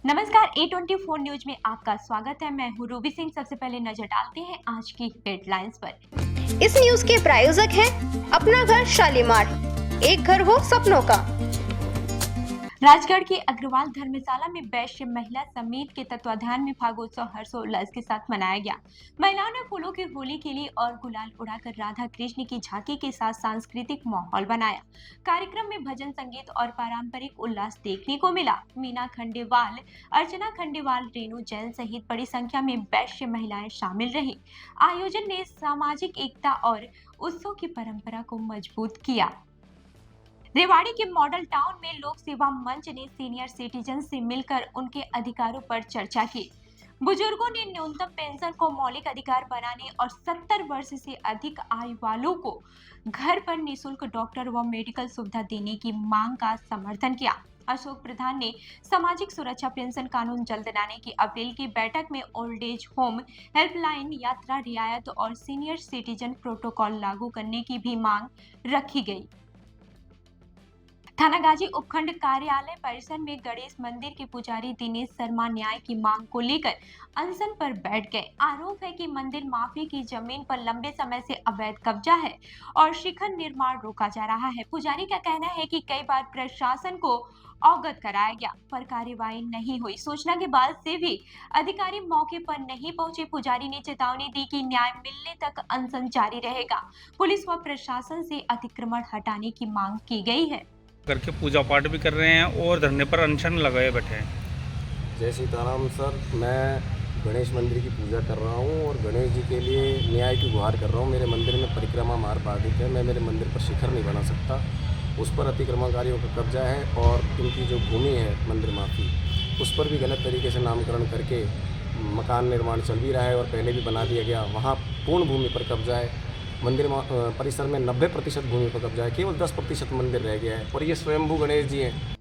नमस्कार, A24 news में आपका स्वागत है। मैं हूँ रूबी सिंह। सबसे पहले नजर डालते हैं आज की हेडलाइंस पर। इस न्यूज के प्रायोजक हैं अपना घर शालीमार, एक घर हो सपनों का। राजगढ़ के अग्रवाल धर्मशाला में वैश्य महिला समिति के तत्वाधान में फागोत्सव हर्षोल्लास के साथ मनाया गया। महिलाओं ने फूलों की होली खेली और गुलाल उड़ाकर राधा कृष्ण की झांकी के साथ सांस्कृतिक माहौल बनाया। कार्यक्रम में भजन संगीत और पारंपरिक उल्लास देखने को मिला। मीना खंडेवाल, अर्चना खंडेवाल, रेणु जैन सहित बड़ी संख्या में वैश्य महिलाएं शामिल रहीं। आयोजन ने सामाजिक एकता और उत्सव की परंपरा को मजबूत किया। रेवाड़ी के मॉडल टाउन में लोक सेवा मंच ने सीनियर सिटीजन से मिलकर उनके अधिकारों पर चर्चा की। बुजुर्गों ने न्यूनतम पेंशन को मौलिक अधिकार बनाने और 70 वर्ष से अधिक आयु वालों को घर पर निःशुल्क डॉक्टर व मेडिकल सुविधा देने की मांग का समर्थन किया। अशोक प्रधान ने सामाजिक सुरक्षा पेंशन कानून जल्द लाने की अपील की। बैठक में ओल्ड एज होम हेल्पलाइन, यात्रा रियायत और सीनियर सिटीजन प्रोटोकॉल लागू करने की भी मांग रखी गई। थानागाजी उपखंड कार्यालय परिसर में गणेश मंदिर के पुजारी दिनेश शर्मा न्याय की मांग को लेकर अनशन पर बैठ गए। आरोप है कि मंदिर माफी की जमीन पर लंबे समय से अवैध कब्जा है और शिखर निर्माण रोका जा रहा है। पुजारी का कहना है कि कई बार प्रशासन को अवगत कराया गया पर कार्यवाही नहीं हुई। सूचना के बाद से भी अधिकारी मौके पर नहीं पहुंचे। पुजारी ने चेतावनी दी कि न्याय मिलने तक अनशन जारी रहेगा। पुलिस व प्रशासन से अतिक्रमण हटाने की मांग की गई है। करके पूजा पाठ भी कर रहे हैं और धरने पर अनशन लगाए बैठे हैं। जय सीताराम सर, मैं गणेश मंदिर की पूजा कर रहा हूँ और गणेश जी के लिए न्याय की गुहार कर रहा हूँ। मेरे मंदिर में परिक्रमा मार्ग बाधित है, मैं मेरे मंदिर पर शिखर नहीं बना सकता, उस पर अतिक्रमणकारियों का कब्जा है और इनकी जो भूमि है मंदिर माफी, उस पर भी गलत तरीके से नामकरण करके मकान निर्माण चल भी रहा है और पहले भी बना दिया गया। वहाँ पूर्ण भूमि पर कब्जा है। मंदिर परिसर में 90% भूमि पर कब्जा है, केवल 10% मंदिर रह गया है और ये स्वयंभू गणेश जी हैं।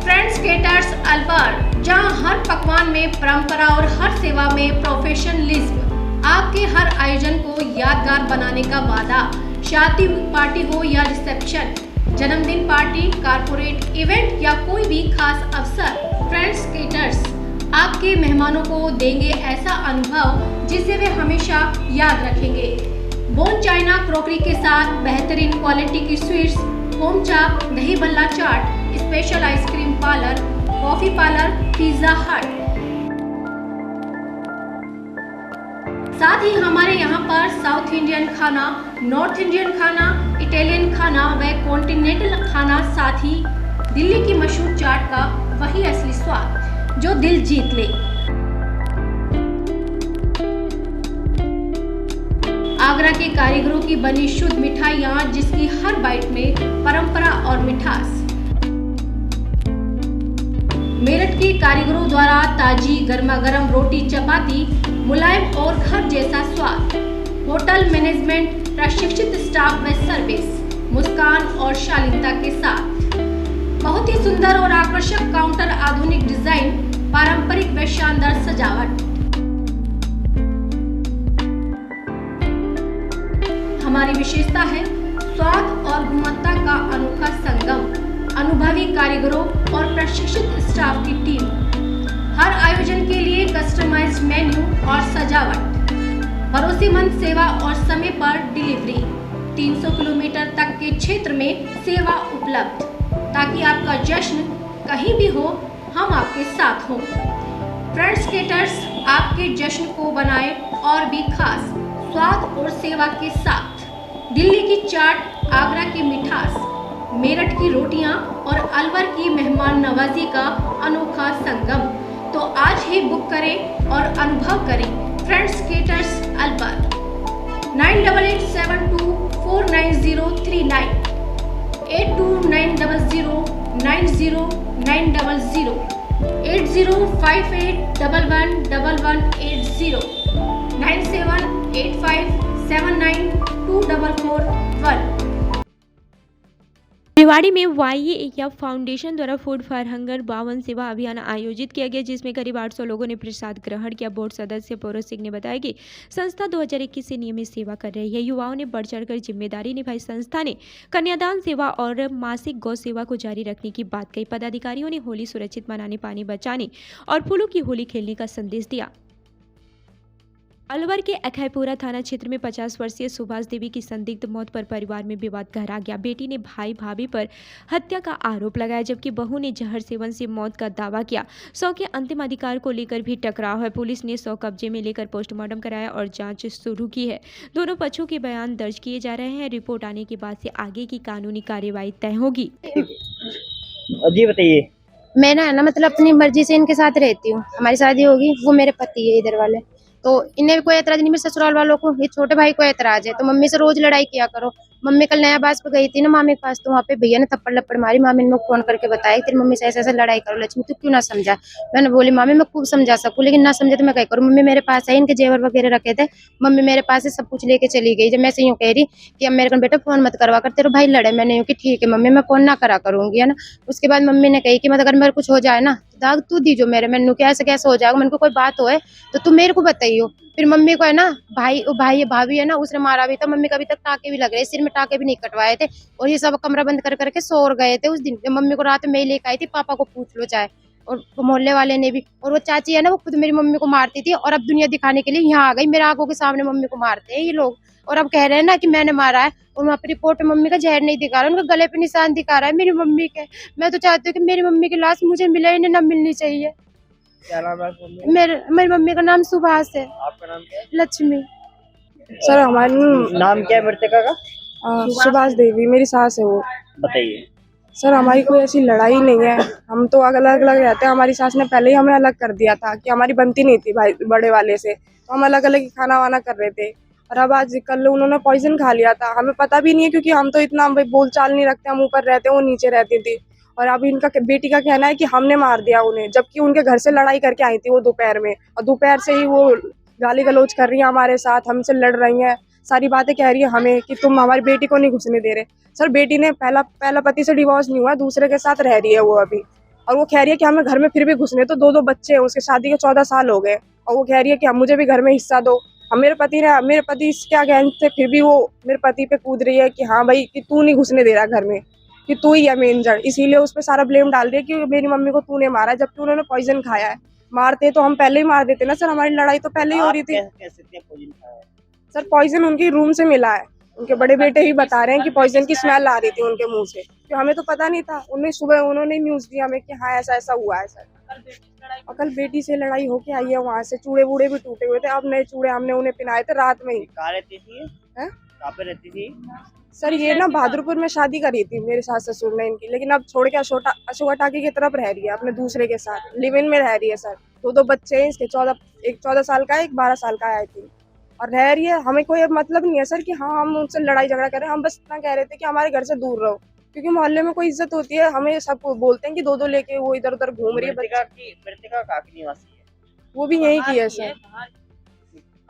फ्रेंड्स केटर्स अलवर, जहां हर पकवान में परंपरा और हर सेवा में प्रोफेशनलिज्म, आपके हर आयोजन को यादगार बनाने का वादा। शादी पार्टी हो या रिसेप्शन, जन्मदिन पार्टी, कारपोरेट इवेंट या कोई भी खास अवसर, फ्रेंड्स केटर्स आपके मेहमानों को देंगे ऐसा अनुभव जिसे वे हमेशा याद रखेंगे। बोन चाइना क्रॉकरी के साथ बेहतरीन क्वालिटी की स्वीट्स, होम चाप, दही बल्ला chaat, special ice cream parlour, coffee parlour, Pizza Hut. साथ ही हमारे यहाँ पर साउथ इंडियन खाना, नॉर्थ इंडियन खाना, इटालियन खाना व कॉन्टिनेंटल खाना, साथ ही दिल्ली की मशहूर चाट का वही असली स्वाद जो दिल जीत ले। आगरा के कारीगरों की बनी शुद्ध मिठाइयाँ, जिसकी हर बाइट में परंपरा और मिठास। मेरठ के कारीगरों द्वारा ताजी गर्मा गर्म रोटी चपाती, मुलायम और घर जैसा स्वाद। होटल मैनेजमेंट, प्रशिक्षित स्टाफ व सर्विस, मुस्कान और शालीनता के साथ। बहुत ही सुंदर और आकर्षक काउंटर, आधुनिक डिजाइन, पारंपरिक व शानदार सजावट। हमारी विशेषता है स्वाद और गुणवत्ता का अनोखा संगम। अनुभवी कारीगरों और प्रशिक्षित स्टाफ की टीम। हर आयोजन के लिए कस्टमाइज्ड मेन्यू और सजावट। भरोसेमंद सेवा और समय पर डिलीवरी। 300 किलोमीटर तक के क्षेत्र में सेवा उपलब्ध, ताकि आपका जश्न कहीं भी हो, हम आपके साथ हों। फ्रेंड्स केटर्स आपके जश्न को बनाए और भी खास स्वाद और सेवा के साथ। दिल्ली की चाट, आगरा की मिठास, मेरठ की रोटियां और अलवर की मेहमान नवाजी का अनोखा संगम। तो आज ही बुक करें और अनुभव करें फ्रेंड्स केटर्स अलवर। 9887249039, 8290090900, 8058111180, 9785792441। रेवाड़ी में YEF फाउंडेशन द्वारा फूड फॉर हंगर 52 सेवा अभियान आयोजित किया गया, जिसमें करीब 800 लोगों ने प्रसाद ग्रहण किया। बोर्ड सदस्य पौरव सिंह ने बताया कि संस्था 2021 से नियमित सेवा कर रही है। युवाओं ने बढ़ चढ़कर जिम्मेदारी निभाई। संस्था ने कन्यादान सेवा और मासिक गौ सेवा को जारी रखने की बात कही। पदाधिकारियों ने होली सुरक्षित मनाने, पानी बचाने और फूलों की होली खेलने का संदेश दिया। अलवर के अखैपुरा थाना क्षेत्र में 50 वर्षीय सुभाष देवी की संदिग्ध मौत पर परिवार में विवाद गहरा गया। बेटी ने भाई भाभी पर हत्या का आरोप लगाया, जबकि बहू ने जहर सेवन से मौत का दावा किया। शव के अंतिम अधिकार को लेकर भी टकराव है। पुलिस ने शव कब्जे में लेकर पोस्टमार्टम कराया और जांच शुरू की है। दोनों पक्षों के बयान दर्ज किए जा रहे हैं। रिपोर्ट आने के बाद से आगे की कानूनी कार्यवाही तय होगी। जी बताइए। मैं ना मतलब अपनी मर्जी से इनके साथ रहती हूँ। हमारी शादी होगी, वो मेरे पति है इधर वाले, तो इन्हें कोई एतराज नहीं। मेरे ससुराल वालों को, ये छोटे भाई को एतराज है, तो मम्मी से रोज लड़ाई किया करो। मम्मी कल नया बास पे गई थी ना मामी के पास, तो वहाँ पे भैया ने थप्पड़ लप्पड़ मारी। मामी ने फोन करके बताया तेरी मम्मी से ऐसे ऐसे लड़ाई करो। लक्ष्मी तू क्यों ना समझा? मैंने बोली मामी मैं खूब समझा सकूँ, लेकिन ना समझे तो मैं क्या करूँ। मम्मी मेरे पास है, इनके जेवर वगैरह रखे थे, मम्मी मेरे पास से सब कुछ लेके चली गई। जब मैं से यूँ कह रही कि अब मेरे को बेटा फोन मत करवा कर, तेरे भाई लड़े। मैंने यूँ कि ठीक है मम्मी मैं फोन ना करा करूंगी, है ना। उसके बाद मम्मी ने कही कि मतलब अगर मेरे कुछ हो जाए ना दाग तू दीजो मेरे। मैंने कैसे कैसे हो जाएगा, मैंने को कोई बात हो तो तू मेरे को बताइयो। फिर मम्मी को है ना भाई भाभी है ना, उसने मारा भी था। मम्मी का अभी तक टाके भी लग रहे, सिर में टाके भी नहीं कटवाए थे। और ये सब कमरा बंद कर करके सो गए थे उस दिन। मम्मी को रात में ही लेकर आई थी, पापा को पूछ लो चाहे। और मोहल्ले वाले ने भी, और वो चाची है ना वो खुद मेरी मम्मी को मारती थी, और अब दुनिया दिखाने के लिए यहाँ आ गई। मेरे आंखों के सामने मम्मी को मारते हैं ये लोग, और अब कह रहे हैं ना कि मैंने मारा है। और वहाँ पे रिपोर्ट में मम्मी का जहर नहीं दिखा रहा, उनके गले पे निशान दिखा रहा है मेरी मम्मी के। मैं तो चाहती हूँ कि मेरी मम्मी की लाश मुझे मिले, इन्हें न मिलनी चाहिए। क्या नाम है मम्मी? मेरी मम्मी का नाम सुभाष है। आपका नाम क्या है? लक्ष्मी। सर हमारी नाम क्या है मृतका का? सुभाष देवी मेरी सास है वो। बताइए। सर हमारी कोई ऐसी लड़ाई नहीं है, हम तो अलग अलग रहते हैं। हमारी सास ने पहले ही हमें अलग कर दिया था कि हमारी बनती नहीं थी भाई बड़े वाले से, तो हम अलग अलग ही खाना वाना कर रहे थे। और अब आज कल उन्होंने पॉइजन खा लिया था, हमें पता भी नहीं है, क्योंकि हम तो इतना बोलचाल नहीं रखते, हम ऊपर रहते हैं, वो नीचे रहती थी। और अब इनका बेटी का कहना है कि हमने मार दिया उन्हें, जबकि उनके घर से लड़ाई करके आई थी वो दोपहर में, और दोपहर से ही वो गाली गलौज कर रही है हमारे साथ, हमसे लड़ रही है, सारी बातें कह रही है हमें कि तुम हमारी बेटी को नहीं घुसने दे रहे। सर बेटी ने पहला पति से डिवोर्स नहीं हुआ, दूसरे के साथ रह रही है वो अभी, और वो कह रही है कि हमें घर में फिर भी घुसने। तो 2 बच्चे हैं उसके, शादी के 14 साल हो गए, और वो कह रही है कि मुझे भी घर में हिस्सा दो। मेरे पति इसके अगेंस्ट थे, फिर भी वो मेरे पति पे कूद रही है कि हाँ भाई कि तू नहीं घुसने दे रहा घर में, कि तू ही है मेन जड़, इसीलिए उस पर सारा ब्लेम डाल रही है कि मेरी मम्मी को तूने मारा, जबकि उन्होंने पॉइजन खाया है। मारते तो हम पहले ही मार देते ना सर, हमारी लड़ाई तो पहले ही हो रही थी। कैसे पॉइजन खाया है? सर पॉइजन उनकी रूम से मिला है, उनके बड़े बेटे ही बता रहे हैं कि पॉइजन की स्मेल आ रही थी उनके मुंह से, तो हमें तो पता नहीं था। सुबह उन्होंने न्यूज दिया हमें कि हाँ ऐसा ऐसा हुआ है सर। और कल बेटी से लड़ाई होके आई है, वहाँ से चूड़े वूड़े भी टूटे हुए थे। अब नए चूड़े हमने उन्हें पहनाए थे रात में ही। कहाँ रहती थी? कहाँ पे रहती थी? सर ये ना बहादुरपुर में शादी करी थी मेरे सास ससुर ने इनकी, लेकिन अब छोड़ के अशोका टाकी की तरफ रह रही है अपने दूसरे के साथ, लिव इन में रह रही है सर। 2 बच्चे हैं इसके, 14 साल का है, एक 12 साल का है आई थिंक, और रह रही है। हमें कोई मतलब नहीं है सर कि हाँ हम उनसे लड़ाई झगड़ा करें, हम बस इतना कह रहे थे कि हमारे घर से दूर रहो, क्योंकि मोहल्ले में कोई इज्जत होती है। हमें सब बोलते हैं कि 2 लेके वो इधर उधर घूम रही है। मृतका कहाँ की निवासी है? वो भी यही की है सर।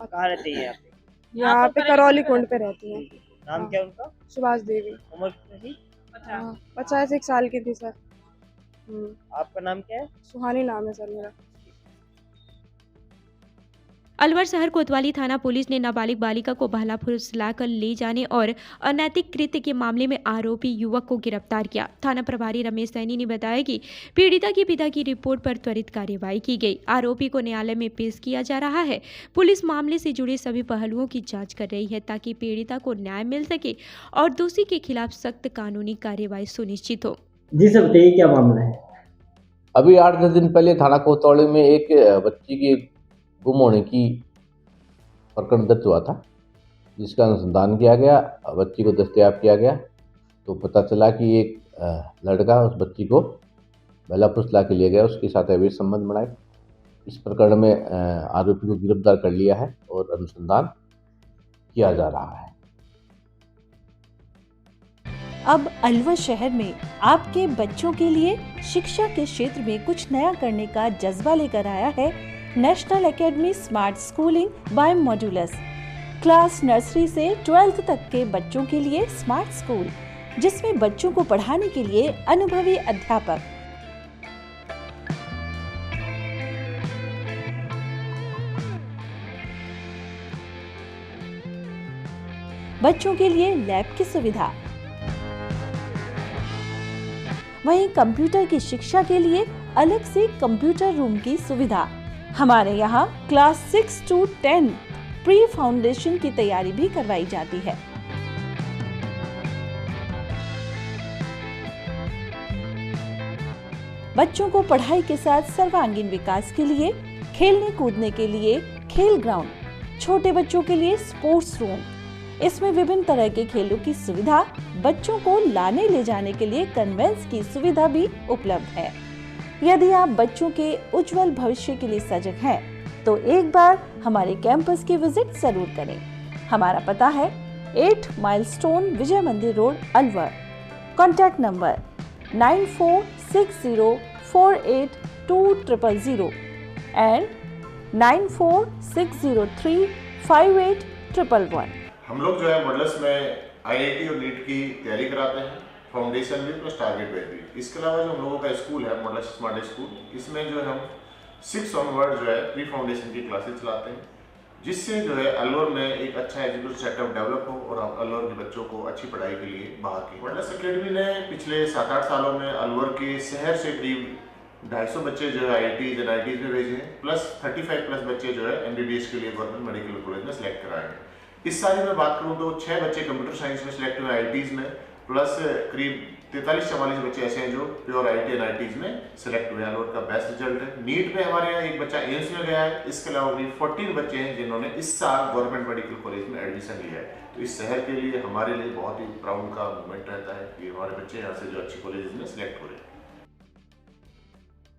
कहाँ रहती है? यहाँ पे करौली कुंड पे रहती है। नाम क्या उनका? सुभाष देवी। उम्र कितनी थी? 51 साल की थी सर। आपका नाम क्या है? सुहानी नाम है सर मेरा। अलवर शहर कोतवाली थाना पुलिस ने नाबालिग बालिका को बहला फुसलाकर ले जाने और अनैतिक कृत्य के मामले में आरोपी युवक को गिरफ्तार किया। थाना प्रभारी रमेश सैनी ने बताया कि पीड़िता के पिता की रिपोर्ट पर त्वरित कार्यवाही की गई। आरोपी को न्यायालय में पेश किया जा रहा है। पुलिस मामले से जुड़े सभी पहलुओं की जांच कर रही है ताकि पीड़िता को न्याय मिल सके और दोषी के खिलाफ सख्त कानूनी कार्यवाही सुनिश्चित हो। जी सर बताइए क्या मामला है? अभी 8-10 दिन पहले थाना कोतवाली में एक बच्ची की गुम होने की प्रकरण दर्ज हुआ था, जिसका अनुसंधान किया गया, बच्ची को दस्तयाब किया गया। तो पता चला कि एक लड़का उस बच्ची को बहला फुसला के लिए गया, उसके साथ अवैध संबंध बनाए। इस प्रकरण में आरोपी को गिरफ्तार कर लिया है और अनुसंधान किया जा रहा है। अब अलवर शहर में आपके बच्चों के लिए शिक्षा के क्षेत्र में कुछ नया करने का जज्बा लेकर आया है national academy smart schooling by modulus. Class nursery से 12th तक के बच्चों के लिए स्मार्ट स्कूल, जिसमें बच्चों को पढ़ाने के लिए अनुभवी अध्यापक, बच्चों के लिए लैब की सुविधा, वहीं कंप्यूटर की शिक्षा के लिए अलग से कंप्यूटर रूम की सुविधा। हमारे यहाँ क्लास 6 to 10 प्री फाउंडेशन की तैयारी भी करवाई जाती है। बच्चों को पढ़ाई के साथ सर्वांगीण विकास के लिए खेलने कूदने के लिए खेल ग्राउंड, छोटे बच्चों के लिए स्पोर्ट्स रूम, इसमें विभिन्न तरह के खेलों की सुविधा, बच्चों को लाने ले जाने के लिए कन्वेंस की सुविधा भी उपलब्ध है। यदि आप बच्चों के उज्जवल भविष्य के लिए सजग हैं, तो एक बार हमारे कैंपस की विजिट जरूर करें। हमारा पता है 8 माइलस्टोन विजय मंदिर road, Alwar. Contact number 9460482000 and 9460358111। हम लोग जो है मॉडल्स में IIT और नीट की तैयारी कराते हैं, फाउंडेशन भी प्लस टारगेट बेस भी। इसके अलावा जो हम लोगों का स्कूल है मॉडल स्मार्ट स्कूल, इसमें जो है हम 6 ऑनवर्ड जो है प्री फाउंडेशन की क्लासेस चलाते हैं, जिससे जो है अलवर में एक अच्छा एजुकेशन सेटअप डेवलप हो और अलवर के बच्चों को अच्छी पढ़ाई के लिए बाहर की। मॉडल्स एकेडमी ने पिछले 7-8 सालों में अलवर के शहर से करीब 250 बच्चे जो है IITs और NITs में भेजे हैं, प्लस 35 प्लस बच्चे जो है MBBS के लिए गवर्नमेंट मेडिकल कॉलेज में सिलेक्ट कराए हैं। इस साल में बात करूं तो 6 बच्चे कंप्यूटर साइंस में सिलेक्ट हुए IITs में, प्लस करीब 43-44 बच्चे ऐसे हैं जो प्योर IIT और NITs में सिलेक्ट हुए हैं। अलवर का बेस्ट रिजल्ट है। नीट में हमारे यहाँ एक बच्चा एम्स में गया है। इसके अलावा भी 14 बच्चे हैं जिन्होंने इस साल गवर्नमेंट मेडिकल कॉलेज में एडमिशन लिया है। तो इस शहर के लिए हमारे लिए बहुत ही प्राउड का मोमेंट रहता है कि हमारे बच्चे यहाँ से जो अच्छी कॉलेज में सिलेक्ट हो रहे हैं।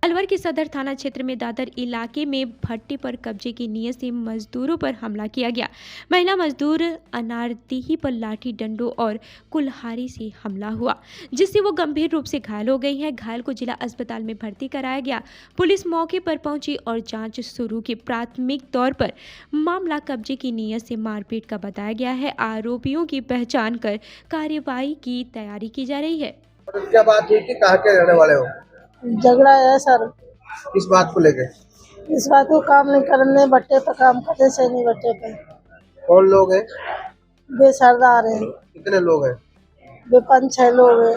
अलवर के सदर थाना क्षेत्र में दादर इलाके में भट्टी पर कब्जे की नीयत से मजदूरों पर हमला किया गया। महिला मजदूर अनारदेही पर लाठी डंडों और कुल्हाड़ी से हमला हुआ, जिससे वो गंभीर रूप से घायल हो गई है। घायल को जिला अस्पताल में भर्ती कराया गया। पुलिस मौके पर पहुंची और जांच शुरू की। प्राथमिक तौर पर मामला कब्जे की नीयत से मारपीट का बताया गया है। आरोपियों की पहचान कर कार्रवाई की तैयारी की जा रही है। क्या बात हुई कि कहाँ के रहने वाले हो? झगड़ा है सर। किस बात को लेके? इस बात को काम नहीं करने, भट्टे पे काम करते से नहीं। भट्टे पे कौन लोग हैं? वे सरदार है। कितने लोग हैं? वे 5-6 लोग हैं।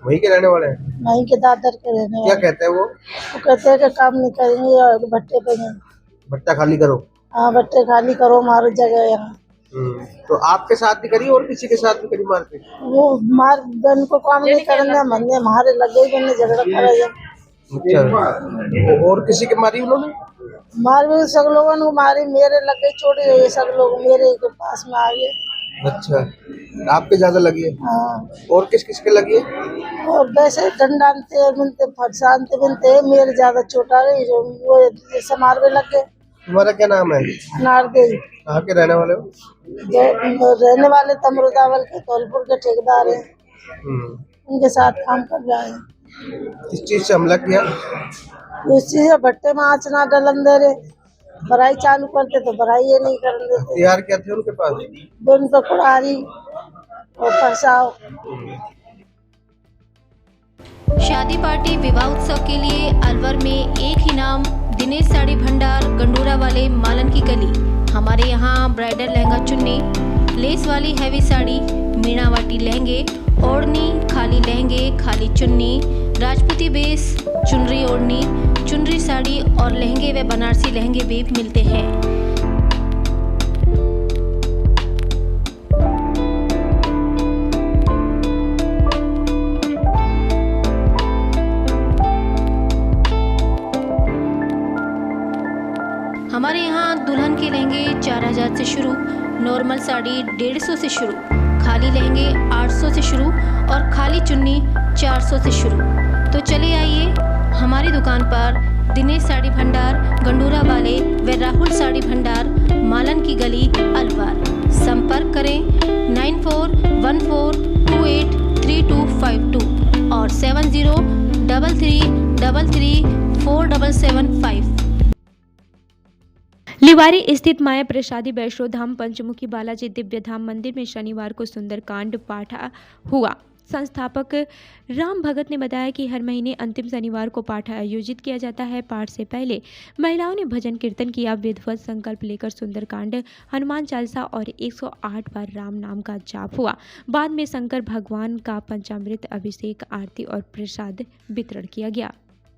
वहीं के रहने वाले हैं? वहीं के दादर के रहने क्या वाले। कहते हैं वो? वो कहते हैं कि काम नहीं करेंगे और भट्टे पे नहीं। भट्टा खाली करो। हाँ, भट्टे खाली करो, हमारी जगह है यहाँ। तो आपके साथ भी करी और किसी के साथ भी करी मारपीट? वो मार बन को काम नहीं करने, मरने हमारे लगे ही बने झगड़ा करा जाए। अच्छा, और किसी के मारी उन्होंने? मार भी सब लोगों ने मारी, मेरे लगे चोट गई, सब लोग मेरे के पास में आ गए। अच्छा, आपके ज्यादा लगी है? हाँ। और किस किस के लगी है? और वैसे डंडानते मिलते फरसानते मिलते मेरे ज्यादा चोट आ गई, जो वो समार में लग गए। तुम्हारा क्या नाम है? नारदेवी। कहाँ के रहने वाले हो? रहने वाले तमरुदावल के धौलपुर के ठेकेदार हैं। उनके साथ काम कर रहा है। किस चीज से हमला किया? उस चीज भट्टे में आँच ना डलन दे रहे, भराई चालू करते तो भराई ये नहीं करने देते। हथियार क्या थे उनके पास? उनका कुड़ारी और फरसाव। शादी पार्टी विवाह उत्सव के लिए अलवर में एक ही नाम, दिनेश साड़ी भंडार, गंडूरा वाले, मालन की गली। हमारे यहाँ ब्राइडल लहंगा चुन्नी, लेस वाली हैवी साड़ी, मीणावाटी लहंगे, ओढ़नी, खाली लहंगे, खाली चुन्नी, राजपूती बेस, चुनरी ओढ़नी, चुनरी साड़ी और लहंगे व बनारसी लहंगे भी मिलते हैं। हमारे यहाँ दुल्हन के लहंगे 4000 से शुरू, नॉर्मल साड़ी 150 से शुरू, खाली लहंगे 800 से शुरू और खाली चुन्नी 400 से शुरू। तो चले आइए हमारी दुकान पर, दिनेश साड़ी भंडार, गंडूरा वाले व राहुल साड़ी भंडार, मालन की गली, अलवर। संपर्क करें 9414283252 और 7033334775। लिवारी स्थित माया प्रसादी वैष्णो धाम पंचमुखी बालाजी दिव्य धाम मंदिर में शनिवार को सुंदरकांड पाठ हुआ। संस्थापक राम भगत ने बताया कि हर महीने अंतिम शनिवार को पाठ आयोजित किया जाता है। पाठ से पहले महिलाओं ने भजन कीर्तन किया, विधिवत संकल्प लेकर सुंदरकांड, हनुमान चालीसा और 108 बार राम नाम का जाप हुआ। बाद में शंकर भगवान का पंचामृत अभिषेक, आरती और प्रसाद वितरण किया गया।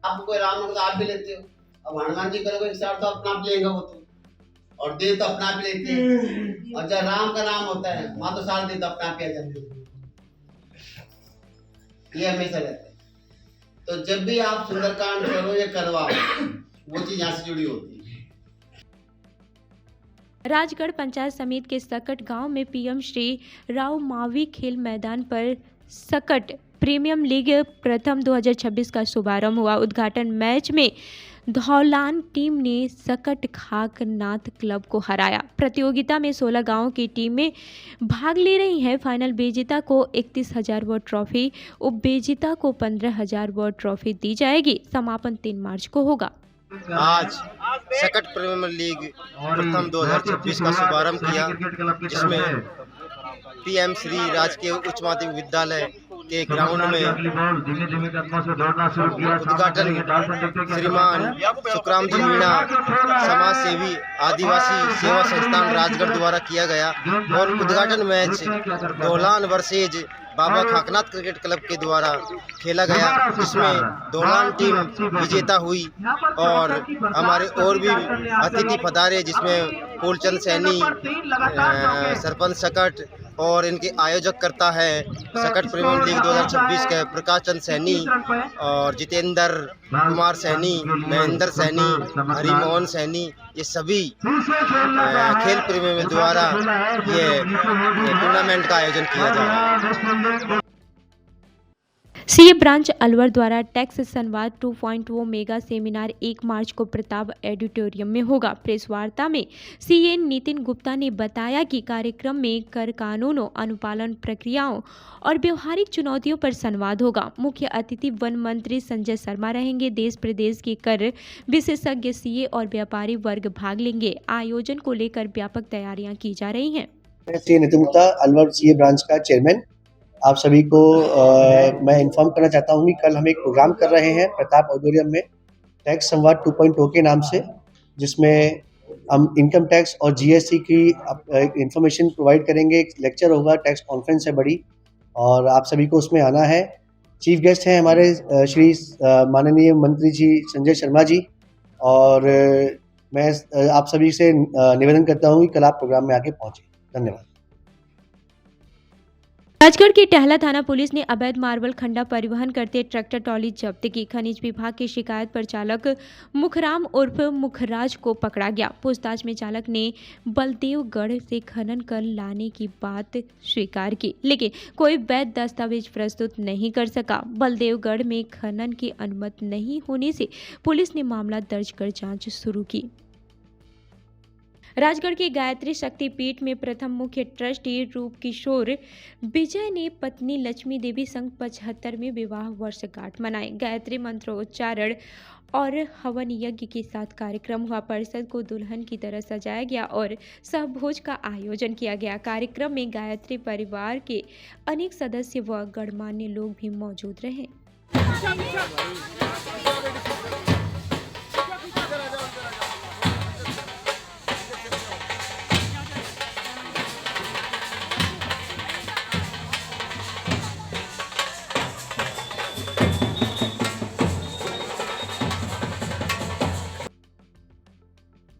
आपको राम नाम आप भी लेते हो, अब हनुमान जी करोगे हिसाब तो अपना आप लेगा वो तो, और देव तो अपना आप लेते हैं, और जब राम का नाम होता है माँ तो सारे देव तो अपना आप ही आ जाते हैं। ये हमेशा रहता है। तो जब भी आप सुंदरकांड करो या करवाओ, वो चीज यहाँ से जुड़ी होती है। राजगढ़ पंचायत समिति के सकट गांव में पीएम श्री राव मावी खेल मैदान पर सकट प्रीमियम लीग प्रथम 2026 का शुभारंभ हुआ। उद्घाटन मैच में धौलान टीम ने सकट खाकनाथ क्लब को हराया। प्रतियोगिता में 16 गांवों की टीमें भाग ले रही हैं। फाइनल विजेता को 31,000 वॉट ट्रॉफी, उप विजेता को 15,000 वॉट ट्रॉफी दी जाएगी। समापन 3 मार्च को होगा। आज सकट प्रीमियर लीग प्रथम 2026 का शुभारंभ किया, जिसमें पीएम श्री राजकीय उच्च माध्यमिक विद्यालय के ग्राउंड में उद्घाटन श्रीमान सुखराम जी मीणा समाज सेवी आदिवासी सेवा संस्थान राजगढ़ द्वारा किया गया और उद्घाटन मैच धौलान वर्सेज बाबा खाकनाथ क्रिकेट क्लब के द्वारा खेला गया, जिसमें धौलान टीम विजेता हुई और हमारे और भी अतिथि पधारे, जिसमें फूलचंद सैनी सरपंच सकट और इनके आयोजक करता है सकट प्रीमियर लीग 2026 के प्रकाश चंद सैनी और जितेंद्र कुमार सैनी, महेंद्र सैनी, हरिमोहन सैनी, ये सभी खेल प्रेमियों द्वारा ये टूर्नामेंट का आयोजन किया जा रहा है। सीए ब्रांच अलवर द्वारा टैक्स संवाद 2.0 मेगा सेमिनार 1 मार्च को प्रताप ऑडिटोरियम में होगा। प्रेस वार्ता में सीए नितिन गुप्ता ने बताया कि कार्यक्रम में कर कानूनों, अनुपालन प्रक्रियाओं और व्यवहारिक चुनौतियों पर संवाद होगा। मुख्य अतिथि वन मंत्री संजय शर्मा रहेंगे। देश प्रदेश के कर विशेषज्ञ, सीए और व्यापारी वर्ग भाग लेंगे। आयोजन को लेकर व्यापक तैयारियां की जा रही हैं। CA Nitin Gupta, Alwar CA branch का चेयरमैन, आप सभी को मैं इन्फॉर्म करना चाहता हूँ कि कल हम एक प्रोग्राम कर रहे हैं प्रताप ऑडिटोरियम में टैक्स संवाद 2.0 के नाम से, जिसमें हम इनकम टैक्स और जीएसटी की इंफॉर्मेशन प्रोवाइड करेंगे। एक लेक्चर होगा, टैक्स कॉन्फ्रेंस है बड़ी, और आप सभी को उसमें आना है। चीफ गेस्ट हैं हमारे श्री माननीय मंत्री जी संजय शर्मा जी, और मैं आप सभी से निवेदन करता हूँ कि कल आप प्रोग्राम में आके पहुँचे। धन्यवाद। राजगढ़ के टहला थाना पुलिस ने अवैध मार्बल खंडा परिवहन करते ट्रैक्टर ट्रॉली जब्त की। खनिज विभाग की शिकायत पर चालक मुखराम उर्फ मुखराज को पकड़ा गया। पूछताछ में चालक ने बलदेवगढ़ से खनन कर लाने की बात स्वीकार की, लेकिन कोई वैध दस्तावेज प्रस्तुत नहीं कर सका। बलदेवगढ़ में खनन की अनुमति नहीं होने से पुलिस ने मामला दर्ज कर जांच शुरू की। राजगढ़ के गायत्री शक्तिपीठ में प्रथम मुख्य ट्रस्टी रूप किशोर विजय ने पत्नी लक्ष्मी देवी संग 75वें विवाह वर्षगांठ मनाई। गायत्री मंत्रोच्चारण और हवन यज्ञ के साथ कार्यक्रम हुआ। परिषद को दुल्हन की तरह सजाया गया और सहभोज का आयोजन किया गया। कार्यक्रम में गायत्री परिवार के अनेक सदस्य व गणमान्य लोग भी मौजूद रहे।